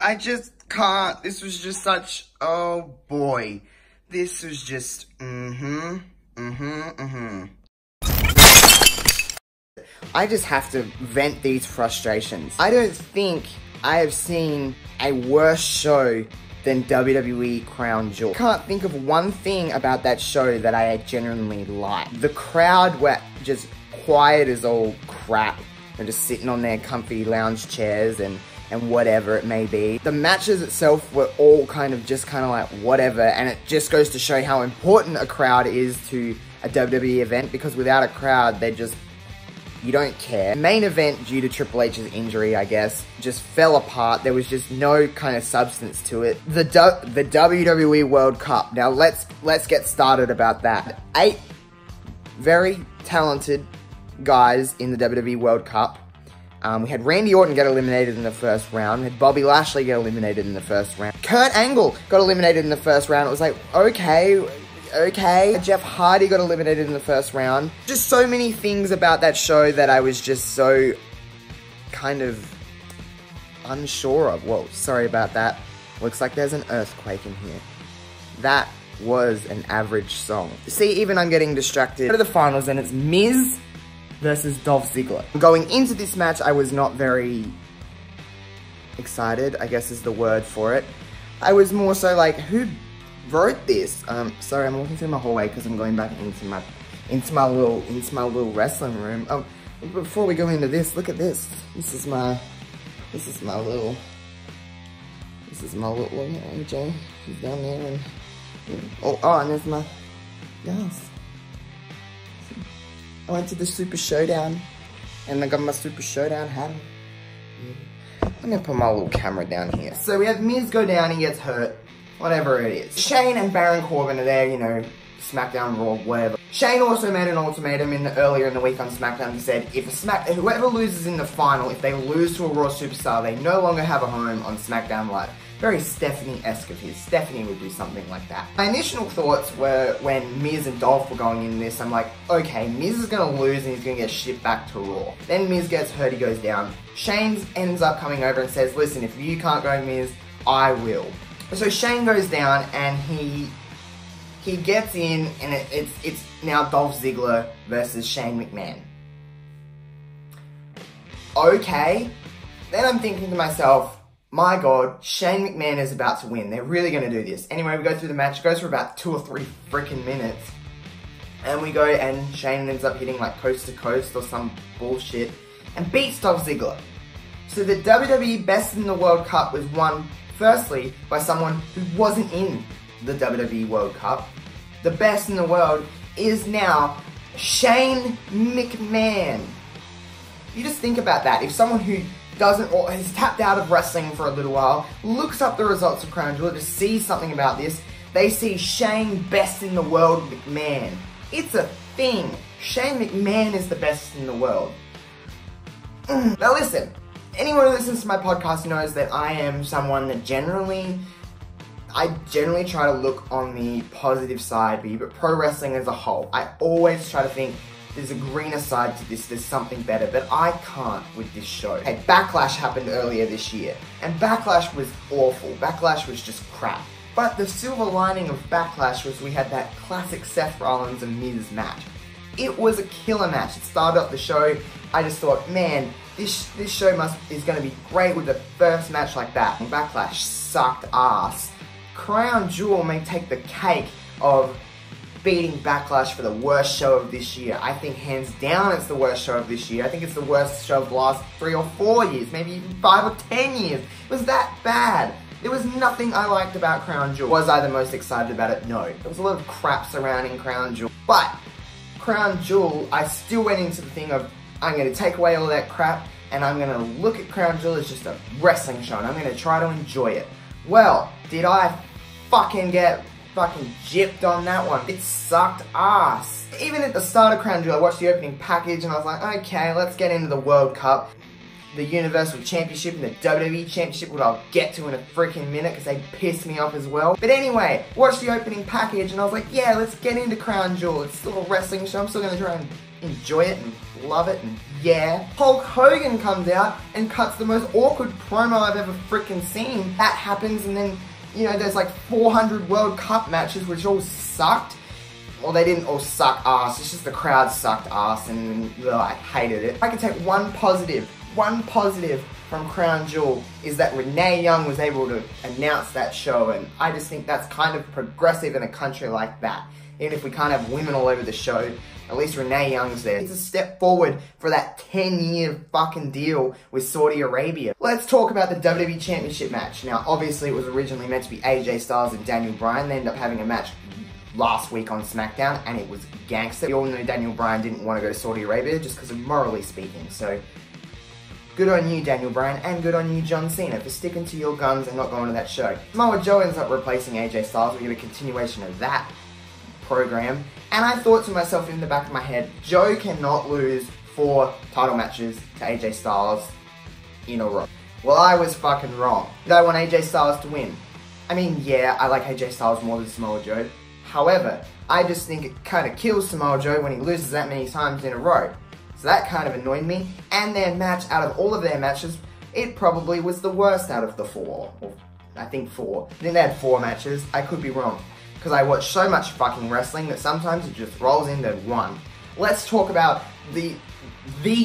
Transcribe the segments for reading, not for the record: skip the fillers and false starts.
I just can't. This was just such, oh boy. This was just, I just have to vent these frustrations. I don't think I have seen a worse show than WWE Crown Jewel. I can't think of one thing about that show that I genuinely liked. The crowd were just quiet as all crap. They're just sitting on their comfy lounge chairs and whatever it may be. The matches itself were all kind of like whatever, and it just goes to show how important a crowd is to a WWE event, because without a crowd, you don't care. The main event, due to Triple H's injury, I guess, just fell apart. There was just no kind of substance to it. The WWE World Cup. Now let's get started about that. 8 very talented guys in the WWE World Cup. We had Randy Orton get eliminated in the first round. We had Bobby Lashley get eliminated in the first round. Kurt Angle got eliminated in the first round. It was like, okay. Jeff Hardy got eliminated in the first round. Just so many things about that show that I was just so kind of unsure of. Whoa, sorry about that. Looks like there's an earthquake in here. That was an average song. See, even I'm getting distracted. Go to the finals, and it's Miz versus Dolph Ziggler. Going into this match, I was not very excited, I guess is the word for it. I was more so like, who wrote this? Sorry, I'm walking through my hallway because I'm going back into my little wrestling room. Before we go into this, look at this. This is my little Jane. She's down there, and and there's my guys. I went to the Super Showdown, and I got my Super Showdown hat. I'm gonna put my little camera down here. So we have Miz go down, he gets hurt, whatever it is. Shane and Baron Corbin are there, you know, SmackDown, Raw, whatever. Shane also made an ultimatum earlier in the week on SmackDown. He said, whoever loses in the final, if they lose to a Raw superstar, they no longer have a home on SmackDown Live. Very Stephanie-esque of his. Stephanie would do something like that. My initial thoughts were when Miz and Dolph were going in this, I'm like, okay, Miz is going to lose and he's going to get shipped back to Raw. Then Miz gets hurt, he goes down. Shane ends up coming over and says, listen, if you can't go, Miz, I will. So Shane goes down and he gets in, and it's now Dolph Ziggler versus Shane McMahon. Okay. Then I'm thinking to myself, my God, Shane McMahon is about to win. They're really going to do this. Anyway, we go through the match. It goes for about 2 or 3 freaking minutes. And we go, and Shane ends up hitting like coast to coast or some bullshit and beats Dolph Ziggler. So the WWE Best in the World Cup was won, firstly, by someone who wasn't in the WWE World Cup. The best in the world is now Shane McMahon. You just think about that. If someone who doesn't, or has tapped out of wrestling for a little while, looks up the results of Crown Jewel to see something about this, they see Shane Best in the World McMahon. It's a thing. Shane McMahon is the best in the world. Now listen, anyone who listens to my podcast knows that I am someone that I generally try to look on the positive side, but pro wrestling as a whole, I always try to think there's a greener side to this, there's something better, but I can't with this show. Okay, Backlash happened earlier this year, and Backlash was awful. Backlash was just crap. But the silver lining of Backlash was we had that classic Seth Rollins and Miz match. It was a killer match. It started off the show. I just thought, man, this show is going to be great with the first match like that. And Backlash sucked ass. Crown Jewel may take the cake of beating Backlash for the worst show of this year. I think hands down it's the worst show of this year. I think it's the worst show of the last 3 or 4 years, maybe even 5 or 10 years. It was that bad. There was nothing I liked about Crown Jewel. Was I the most excited about it? No. There was a lot of crap surrounding Crown Jewel. But Crown Jewel, I still went into the thing of, I'm going to take away all that crap and I'm going to look at Crown Jewel as just a wrestling show and I'm going to try to enjoy it. Well, did I get gypped on that one. It sucked ass. Even at the start of Crown Jewel, I watched the opening package and I was like, okay, let's get into the World Cup. The Universal Championship and the WWE Championship, which I'll get to in a freaking minute because they pissed me off as well. But anyway, watched the opening package and I was like, yeah, let's get into Crown Jewel. It's still a wrestling show. I'm still going to try and enjoy it and love it and Yeah. Hulk Hogan comes out and cuts the most awkward promo I've ever freaking seen. That happens, and then, you know, there's like 400 World Cup matches which all sucked. Well, they didn't all suck ass, it's just the crowd sucked ass, and I hated it. If I can take one positive from Crown Jewel is that Renee Young was able to announce that show, and I just think that's kind of progressive in a country like that. Even if we can't have women all over the show, at least Renee Young's there. It's a step forward for that 10-year fucking deal with Saudi Arabia. Let's talk about the WWE Championship match. Now, obviously it was originally meant to be AJ Styles and Daniel Bryan. They ended up having a match last week on SmackDown, and it was gangster. We all know Daniel Bryan didn't want to go to Saudi Arabia just because of morally speaking, so good on you, Daniel Bryan, and good on you, John Cena, for sticking to your guns and not going to that show. Samoa Joe ends up replacing AJ Styles. We get a continuation of that program, and I thought to myself in the back of my head, Joe cannot lose 4 title matches to AJ Styles in a row. Well, I was fucking wrong. Did I want AJ Styles to win? I mean, yeah, I like AJ Styles more than Samoa Joe. However, I just think it kind of kills Samoa Joe when he loses that many times in a row. So that kind of annoyed me, and their match, out of all of their matches, it probably was the worst out of the 4. Or, I think 4. I think they had 4 matches. I could be wrong, because I watch so much fucking wrestling that sometimes it just rolls into one. Let's talk about the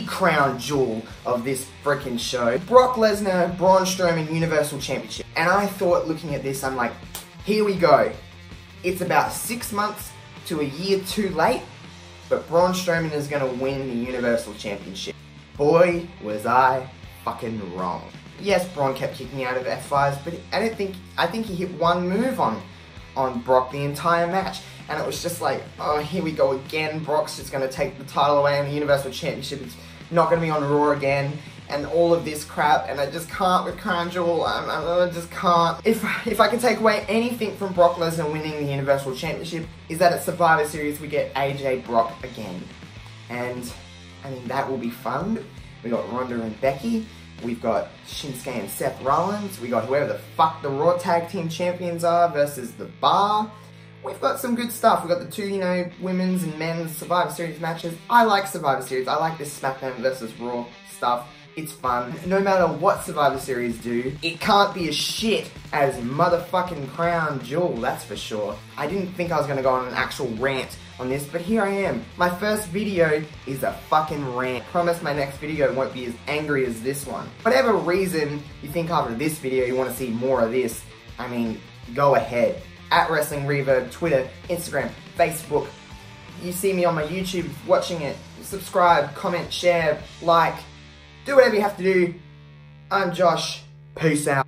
crown jewel of this freaking show. Brock Lesnar, Braun Strowman Universal Championship. And I thought, looking at this, I'm like, here we go. It's about 6 months to a year too late, but Braun Strowman is going to win the Universal Championship. Boy, was I fucking wrong. Yes, Braun kept kicking out of F5s, but I think he hit one move on Brock the entire match. And it was just like, oh, here we go again. Brock's just going to take the title away in the Universal Championship. It's not going to be on Raw again. And all of this crap, and I just can't with Crown Jewel. I just can't. If I can take away anything from Brock Lesnar winning the Universal Championship, is that at Survivor Series we get AJ Brock again. And, I mean, that will be fun. We got Ronda and Becky. We've got Shinsuke and Seth Rollins. We got whoever the fuck the Raw Tag Team Champions are versus The Bar. We've got some good stuff. We've got the 2, you know, women's and men's Survivor Series matches. I like Survivor Series. I like this SmackDown versus Raw stuff. It's fun. No matter what Survivor Series do, it can't be as shit as motherfucking Crown Jewel, that's for sure. I didn't think I was going to go on an actual rant on this, but here I am. My first video is a fucking rant. I promise my next video won't be as angry as this one. Whatever reason you think after this video you want to see more of this, I mean, go ahead. At Wrestling Reverb, Twitter, Instagram, Facebook. You see me on my YouTube watching it. Subscribe, comment, share, like. Do whatever you have to do. I'm Josh. Peace out.